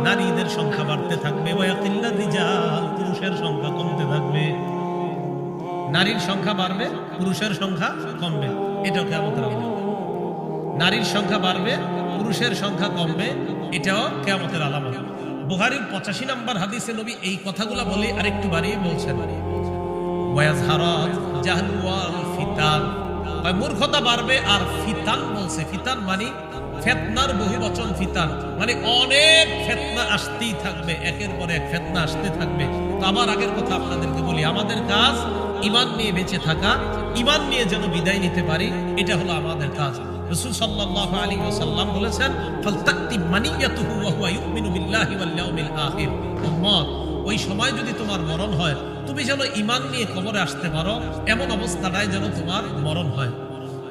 নারীদের সংখ্যা বাড়তে থাকবে, ওয়াকিল্লা রিজাল, পুরুষের সংখ্যা কমতে থাকবে। নারীর সংখ্যা বাড়বে, পুরুষের সংখ্যা কমবে, এটাও কিয়ামতের আলামত। নারীর সংখ্যা বাড়বে, পুরুষের সংখ্যা কমবে, এটাও কিয়ামতের আলামত। বুখারীর 85 নম্বর হাদিসে নবী এই কথাগুলো বলে আরেকটু বাড়িয়ে বলছেন, ওয়াজহারাত জাহলু ওয়াল ফিতান, মূর্খতা বাড়বে আর ফিতান বলছে। ফিতান মানে ফিতনার বহুবচন। ফিতান মানে অনেক ফিতনা আসতেই থাকবে, একের পর এক ফিতনা আসতে থাকবে। তো আবার আগের কথা আপনাদেরকে বলি, আমাদের কাজ ঈমান নিয়ে বেঁচে থাকা, ঈমান নিয়ে যেন বিদায় নিতে পারি, এটা হলো আমাদের কাজ। রাসূল সাল্লাল্লাহু আলাইহি ওয়াসাল্লাম বলেছেন, ফালতাকতি মানিয়াতুহু ওয়া হুয়া ইউমিনু বিল্লাহি ওয়াল ইয়াউমিল আখির। উম্মত, ওই সময় যদি তোমার মরণ হয়, তুমি যেন ঈমান নিয়ে কবরে আসতে পারো, এমন অবস্থাটাই যেন তোমার মরণ হয়।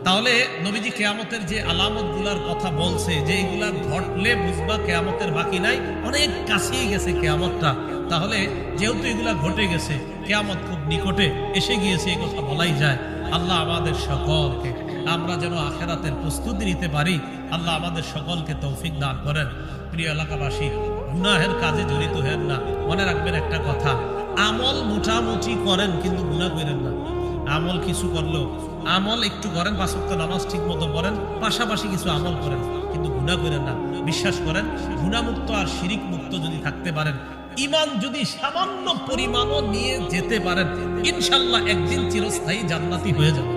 তাহলে নবীজি কিয়ামতের যে আলামতগুলোর কথা বলছে, যে এগুলা ঘটলে বুঝবা কিয়ামতের বাকি নাই, অনেক কাছেই গেছে কিয়ামতটা। তাহলে যেহেতু এগুলা ঘটে গেছে, কিয়ামত খুব নিকটে এসে গিয়েছে, এই কথা বলাই যায়। আল্লাহ আমাদের সকলকে, আমরা যেন আখিরাতের প্রস্তুতি নিতে পারি, আল্লাহ আমাদের সকলকে তৌফিক দান করেন। প্রিয় এলাকাবাসী, গুনাহের কাজে জড়িত হেন না। মনে রাখবেন একটা কথা, আমল মোটামুটি করেন কিন্তু গুনাহ করেন না। আমল কিছু করলো, আমল একটু করেন, 5 ওয়াক্ত নামাজ ঠিক মতো পড়েন, পাশাপাশি কিছু আমল করেন, কিন্তু গুনাহ করেন না। বিশ্বাস করেন, গুনাহমুক্ত আর শিরিক মুক্ত যদি থাকতে পারেন, ঈমান যদি সামান্য পরিমাণও নিয়ে যেতে পারেন, ইনশাআল্লাহ একদিন চিরস্থায়ী জান্নাতি হয়ে যাবে।